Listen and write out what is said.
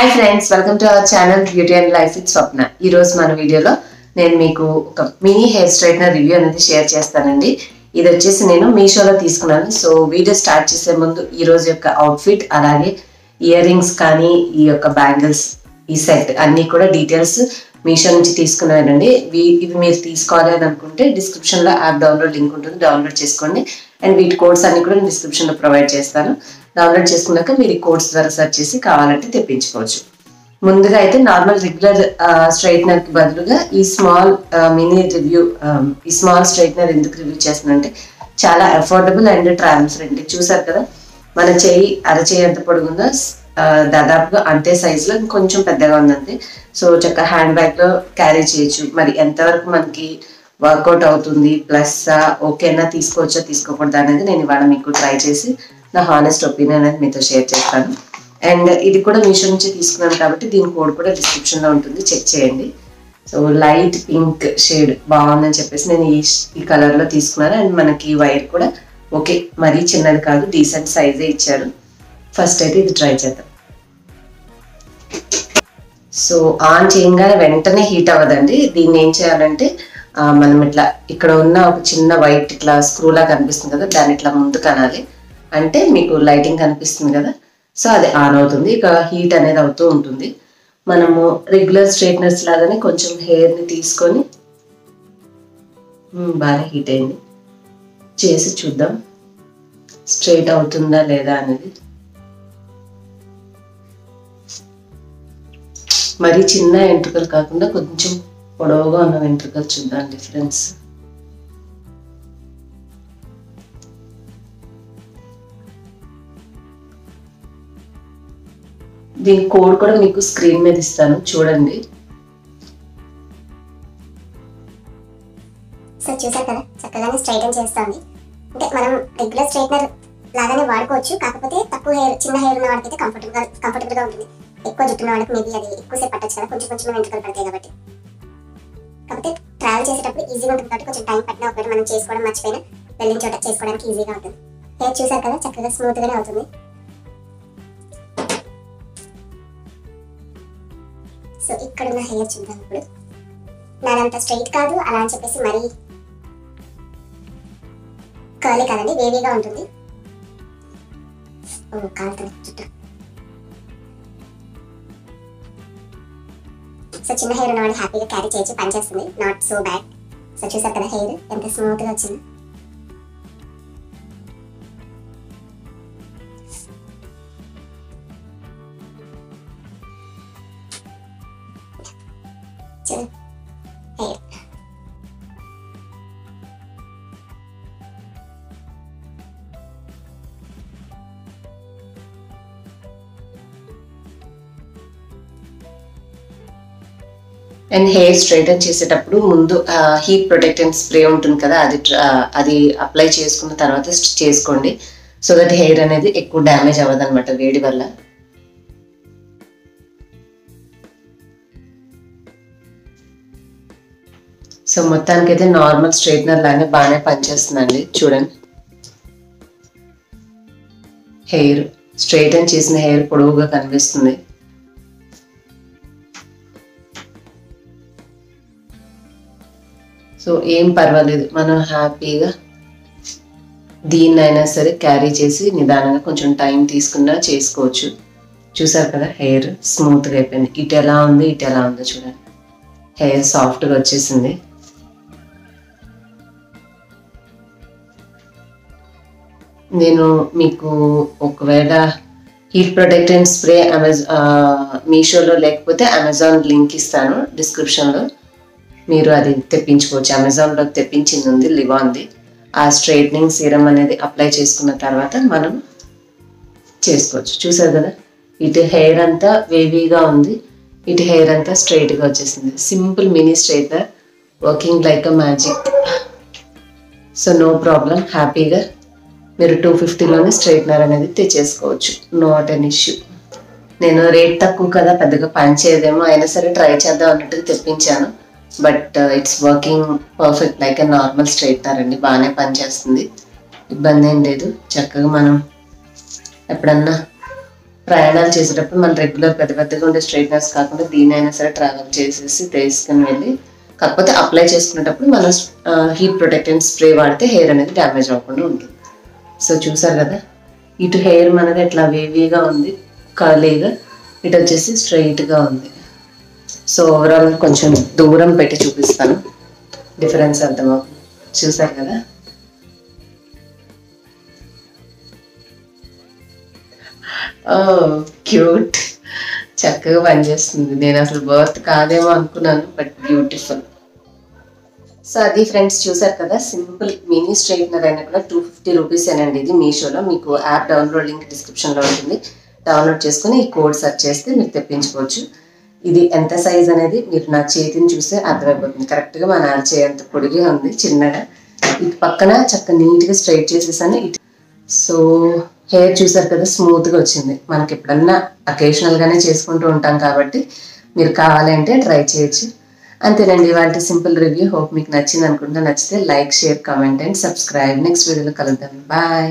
Hi friends, welcome to our channel Beauty and Life with Swapna. ఈ రోజు మన వీడియోలో నేను మీకు ఒక మినీ హెయిర్ స్ట్రైట్నర్ రివ్యూ అనేది షేర్ చేస్తానండి. ఇది వచ్చేసి నేను మీషోలో తీసుకున్నాను. సో వీడియో స్టార్ట్ చేసే ముందు ఈ రోజు యొక్క అవుట్ఫిట్ అలాగే ఇయర్ రింగ్స్ కానీ ఈ యొక్క బ్యాంగిల్స్ ఈ సెట్ అన్ని కూడా డీటెయిల్స్ మీషో నుంచి తీసుకున్నానండి. ఇవి మీరు తీసుకోవాలి అని అనుకుంటే డిస్క్రిప్షన్ లో యాప్ డౌన్లోడ్ లింక్ ఉంటుంది, డౌన్లోడ్ చేసుకోండి. అండ్ వీటి కోడ్స్ అన్ని కూడా డిస్క్రిప్షన్ లో ప్రొవైడ్ చేస్తాను. డౌన్లోడ్ చేసుకున్నాక మీరు ఈ కోడ్స్ ద్వారా సెర్చ్ చేసి కావాలంటే తెప్పించుకోవచ్చు. ముందుగా అయితే నార్మల్ రెగ్యులర్ స్ట్రైట్నర్ కి బదులుగా ఈ స్మాల్ మినీ రివ్యూ ఈ స్మాల్ స్ట్రైట్నర్ ఎందుకు రివ్యూ చేస్తున్నానంటే చాలా అఫోర్డబుల్ అండ్ ట్రావెల్ ఫ్రెండ్లీ. చూసారు కదా, మన చెయ్యి అరచేయి ఎంత పొడుగుందో దాదాపుగా అంతే సైజులో కొంచెం పెద్దగా ఉందంతే. సో చక్కగా హ్యాండ్ బ్యాగ్ లో క్యారీ చేయొచ్చు. మరి ఎంతవరకు మనకి వర్కౌట్ అవుతుంది, ప్లస్ ఓకేనా తీసుకోవచ్చా తీసుకోకూడదా అనేది నేను ఇవాళ మీకు ట్రై చేసి నా హానెస్ట్ ఒపీనియన్ అనేది మీతో షేర్ చేస్తాను. అండ్ ఇది కూడా మీషో నుంచి తీసుకున్నాను కాబట్టి దీని కోడ్ కూడా డిస్క్రిప్షన్ లో ఉంటుంది, చెక్ చేయండి. సో లైట్ పింక్ షేడ్ బాగుందని చెప్పేసి నేను ఈ కలర్ లో తీసుకున్నాను. అండ్ మనకి వైర్ కూడా ఓకే, మరీ చిన్నది కాదు, డీసెంట్ సైజే ఇచ్చారు. ఫస్ట్ అయితే ఇది ట్రై చేద్దాం. సో ఆన్ చేయగానే వెంటనే హీట్ అవ్వదండి. దీన్ని ఏం చేయాలంటే మనం ఇట్లా ఇక్కడ ఉన్న ఒక చిన్న వైట్ ఇట్లా స్క్రూలా కనిపిస్తుంది కదా, దాన్ని ఇట్లా ముందు కనాలి. అంటే మీకు లైటింగ్ కనిపిస్తుంది కదా, సో అది ఆన్ అవుతుంది. ఇక హీట్ అనేది అవుతూ ఉంటుంది. మనము రెగ్యులర్ స్ట్రైట్నర్స్ లాగానే కొంచెం హెయిర్ని తీసుకొని బాగా హీట్ అయింది చేసి చూద్దాం స్ట్రైట్ అవుతుందా లేదా అనేది. మరి చిన్న వెంట్రుకలు కాకుండా కొంచెం పొడవుగా ఉన్న వెంట్రుకలు చూద్దాం డిఫరెన్స్. దీని కోడ్ కూడా మీకు స్క్రీన్ మీద ఇస్తాను, చూడండి. సో చూసారు కదా, చక్కగానే స్ట్రైటన్ చేస్తుంది. అంటే మనం రెగ్యులర్ స్ట్రైట్నర్ లాగానే వాడుకోవచ్చు, కాకపోతే తక్కువ హెయిర్ చిన్న హెయిర్ ఉన్న వాడికి అయితే కంఫర్టబుల్ గా ఉంటుంది. ఎక్కువ జుట్టున్న వాళ్ళకి మేబీ అది ఎక్కువసేపు పట్టచ్చు కదా, కొంచెం వెంట్రుకలు పడతాయి కాబట్టి. కాకపోతే ట్రావెల్ చేసేటప్పుడు ఈజీగా ఉంటుంది కాబట్టి కొంచెం టైం పట్టినా ఒకవేళ మనం చేసుకోవడం మర్చిపోయినా వెళ్ళిన చోట చేసుకోవడానికి ఈజీగా ఉంటుంది. హెయిర్ చూసారు కదా, చక్కగా స్మూత్ గానే అవుతుంది. సో ఇక్కడ ఉన్న హెయిర్ చూద్దాం ఇప్పుడు. నాదంతా స్ట్రైట్ కాదు, అలా అని చెప్పేసి మరీ కర్లీ కాదండి, వేవీగా ఉంటుంది. ఓ కాలుతుంది చుట్టూ. సో చిన్న హెయిర్ ఉన్న వాళ్ళు హ్యాపీగా క్యారీ చేయొచ్చు, పనిచేస్తుంది, నాట్ సో బ్యాడ్. సో చూసారు కదా హెయిర్ ఎంత స్మూత్ గా వచ్చింది. హెయిర్ అండ్ హెయిర్ స్ట్రైటన్ చేసేటప్పుడు ముందు హీట్ ప్రొటెక్టెంట్ స్ప్రే ఉంటుంది కదా, అది అప్లై చేసుకున్న తర్వాత చేసుకోండి. సో దట్ హెయిర్ అనేది ఎక్కువ డ్యామేజ్ అవ్వదు అనమాట వేడి వల్ల. సో మొత్తానికైతే నార్మల్ స్ట్రైట్నర్ లానే బాగానే పనిచేస్తుందండి. చూడండి, హెయిర్ స్ట్రైటన్ చేసిన హెయిర్ పొడవుగా కనిపిస్తుంది. సో ఏం పర్వాలేదు, మనం హ్యాపీగా దీన్నైనా సరే క్యారీ చేసి నిదానంగా కొంచెం టైం తీసుకున్నా చేసుకోవచ్చు. చూసారు కదా హెయిర్ స్మూత్గా అయిపోయింది. ఇటు ఎలా ఉంది ఇటు ఎలా ఉందో చూడండి, హెయిర్ సాఫ్ట్గా వచ్చేసింది. నేను మీకు ఒకవేళ హీట్ ప్రొటెక్టెంట్ స్ప్రే మీషోలో లేకపోతే అమెజాన్ లింక్ ఇస్తాను డిస్క్రిప్షన్లో, మీరు అది తెప్పించుకోవచ్చు. అమెజాన్లో తెప్పించింది ఉంది, లివాన్ది. ఆ స్ట్రైట్నింగ్ సీరం అనేది అప్లై చేసుకున్న తర్వాత మనం చేసుకోవచ్చు. చూసారు కదా, ఇటు హెయిర్ అంతా వేవీగా ఉంది, ఇటు హెయిర్ అంతా స్ట్రైట్గా వచ్చేసింది. Simple mini straightener, working like a magic. So no problem, హ్యాపీగా మీరు 250లోనే స్ట్రైట్నర్ అనేది తెచ్చేసుకోవచ్చు, నాట్ ఎన్ ఇష్యూ. నేను రేట్ తక్కువ కదా, పెద్దగా పనిచేయదేమో, అయినా సరే ట్రై చేద్దాం అన్నట్టుగా తెప్పించాను. But it's working perfect like a normal straightener అండి, బాగానే పనిచేస్తుంది, ఇబ్బంది ఏం లేదు. చక్కగా మనం ఎప్పుడన్నా ప్రయాణాలు చేసేటప్పుడు మనం రెగ్యులర్ పెద్ద పెద్దగా ఉండే స్ట్రైట్నర్స్ కాకుండా దీనైనా సరే ట్రావెల్ చేసేసి తీసుకుని వెళ్ళి, కాకపోతే అప్లై చేసుకునేటప్పుడు మనం హీట్ ప్రొటెక్టెంట్ స్ప్రే వాడితే హెయిర్ అనేది డ్యామేజ్ అవ్వకుండా ఉంటుంది. సో చూసారు కదా, ఇటు హెయిర్ మనది ఎట్లా వేవీగా ఉంది, కర్లీగా, ఇటు వచ్చేసి స్ట్రైట్గా ఉంది. సో ఓవరాల్ కొంచెం దూరం పెట్టి చూపిస్తాను, డిఫరెన్స్ అర్థమవుతుంది. చూసారు కదా, క్యూట్, చక్కగా పనిచేస్తుంది. నేను అసలు బర్త్ కాదేమో అనుకున్నాను, బట్ బ్యూటిఫుల్. సో అది ఫ్రెండ్స్, చూసారు కదా, సింపుల్ మినీ స్ట్రైట్నర్ అయినా కూడా 250 రూపీసేనండి ఇది. మీషోలో మీకు యాప్ డౌన్లోడ్ లింక్ డిస్క్రిప్షన్లో ఉంటుంది. డౌన్లోడ్ చేసుకుని ఈ కోడ్ సెర్చ్ చేస్తే మీరు తెప్పించుకోవచ్చు. ఇది ఎంత సైజ్ అనేది మీరు నా చేతిని చూస్తే అర్థమైపోతుంది. కరెక్ట్గా మన అరచేయి అంత పొడిగా ఉంది, చిన్నగా. ఇటు పక్కన చక్కగా నీట్గా స్ట్రైట్ చేసేసాను. సో హెయిర్ చూసారు కదా, స్మూత్గా వచ్చింది. మనకి ఎప్పుడన్నా అకేషనల్గానే చేసుకుంటూ ఉంటాం కాబట్టి మీరు కావాలంటే ట్రై చేయొచ్చు. అంతేనండి ఇవాళ సింపుల్ రివ్యూ. హోప్ మీకు నచ్చింది అనుకుంటా. నచ్చితే like, share, comment and subscribe. Next వీడియోలో కలుద్దాం. బాయ్.